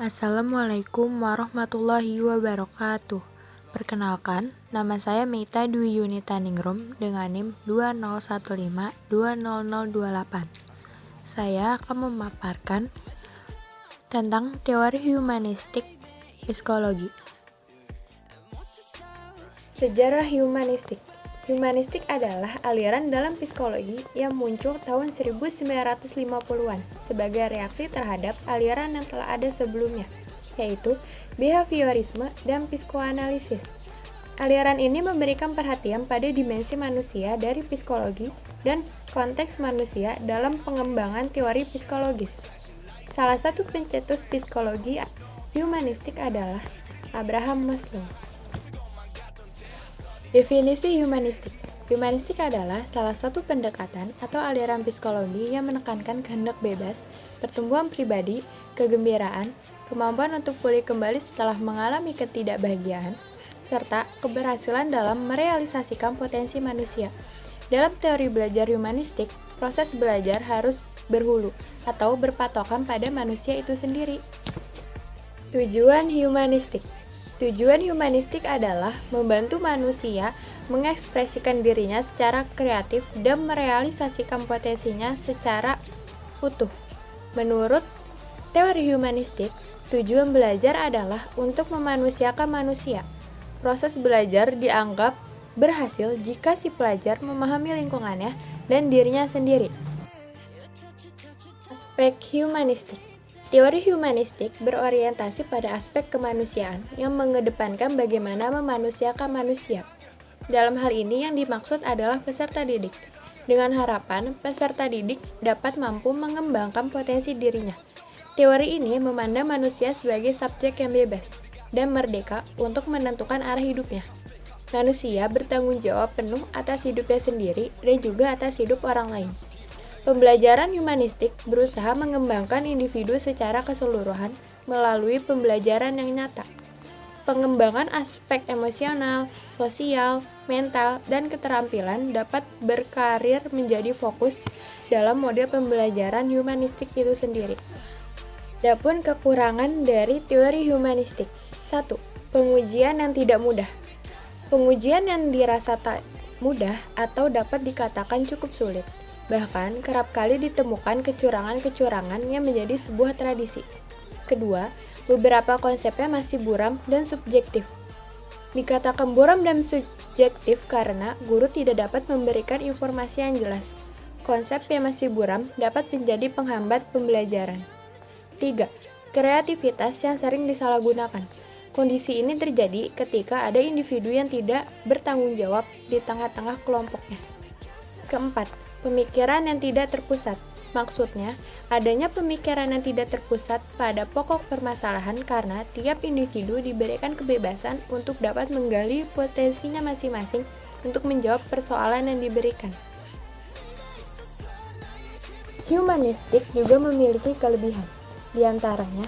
Assalamualaikum warahmatullahi wabarakatuh. Perkenalkan, nama saya Meita Dwi Yunita Ningrum dengan NIM 2015200028. Saya akan memaparkan tentang teori humanistik psikologi. Sejarah humanistik. Humanistik adalah aliran dalam psikologi yang muncul tahun 1950-an sebagai reaksi terhadap aliran yang telah ada sebelumnya, yaitu behaviorisme dan psikoanalisis. Aliran ini memberikan perhatian pada dimensi manusia dari psikologi dan konteks manusia dalam pengembangan teori psikologis. Salah satu pencetus psikologi humanistik adalah Abraham Maslow. Definisi humanistik. Humanistik adalah salah satu pendekatan atau aliran psikologi yang menekankan kehendak bebas, pertumbuhan pribadi, kegembiraan, kemampuan untuk pulih kembali setelah mengalami ketidakbahagiaan, serta keberhasilan dalam merealisasikan potensi manusia. Dalam teori belajar humanistik, proses belajar harus berhulu atau berpatokan pada manusia itu sendiri. Tujuan humanistik. Tujuan humanistik adalah membantu manusia mengekspresikan dirinya secara kreatif dan merealisasikan potensinya secara utuh. Menurut teori humanistik, tujuan belajar adalah untuk memanusiakan manusia. Proses belajar dianggap berhasil jika si pelajar memahami lingkungannya dan dirinya sendiri. Aspek humanistik. Teori humanistik berorientasi pada aspek kemanusiaan yang mengedepankan bagaimana memanusiakan manusia. Dalam hal ini yang dimaksud adalah peserta didik, dengan harapan peserta didik dapat mampu mengembangkan potensi dirinya. Teori ini memandang manusia sebagai subjek yang bebas dan merdeka untuk menentukan arah hidupnya. Manusia bertanggung jawab penuh atas hidupnya sendiri dan juga atas hidup orang lain. Pembelajaran humanistik berusaha mengembangkan individu secara keseluruhan melalui pembelajaran yang nyata. Pengembangan aspek emosional, sosial, mental, dan keterampilan dapat berkarir menjadi fokus dalam model pembelajaran humanistik itu sendiri. Adapun kekurangan dari teori humanistik. 1. Pengujian yang tidak mudah. Pengujian yang dirasa tak mudah atau dapat dikatakan cukup sulit. Bahkan, kerap kali ditemukan kecurangan-kecurangan yang menjadi sebuah tradisi. Kedua, beberapa konsepnya masih buram dan subjektif. Dikatakan buram dan subjektif karena guru tidak dapat memberikan informasi yang jelas. Konsep yang masih buram dapat menjadi penghambat pembelajaran. 3. Kreativitas yang sering disalahgunakan. Kondisi ini terjadi ketika ada individu yang tidak bertanggung jawab di tengah-tengah kelompoknya. Keempat, pemikiran yang tidak terpusat. Maksudnya, adanya pemikiran yang tidak terpusat pada pokok permasalahan karena tiap individu diberikan kebebasan untuk dapat menggali potensinya masing-masing untuk menjawab persoalan yang diberikan. Humanistik juga memiliki kelebihan. Di antaranya,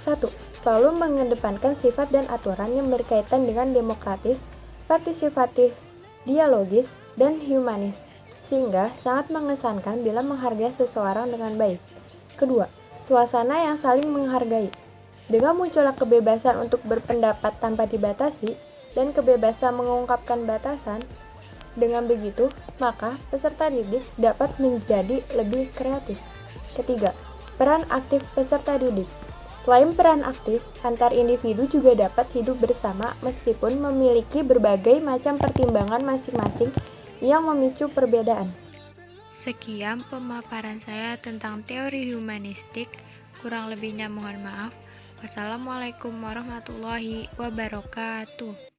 1. Selalu mengedepankan sifat dan aturan yang berkaitan dengan demokratis, partisipatif, dialogis, dan humanis, sehingga sangat mengesankan bila menghargai seseorang dengan baik. Kedua, suasana yang saling menghargai. Dengan munculnya kebebasan untuk berpendapat tanpa dibatasi dan kebebasan mengungkapkan batasan, dengan begitu, maka peserta didik dapat menjadi lebih kreatif. Ketiga, peran aktif peserta didik. Selain peran aktif, antar individu juga dapat hidup bersama meskipun memiliki berbagai macam pertimbangan masing-masing yang memicu perbedaan. Sekian pemaparan saya tentang teori humanistik. Kurang lebihnya mohon maaf. Wassalamualaikum warahmatullahi wabarakatuh.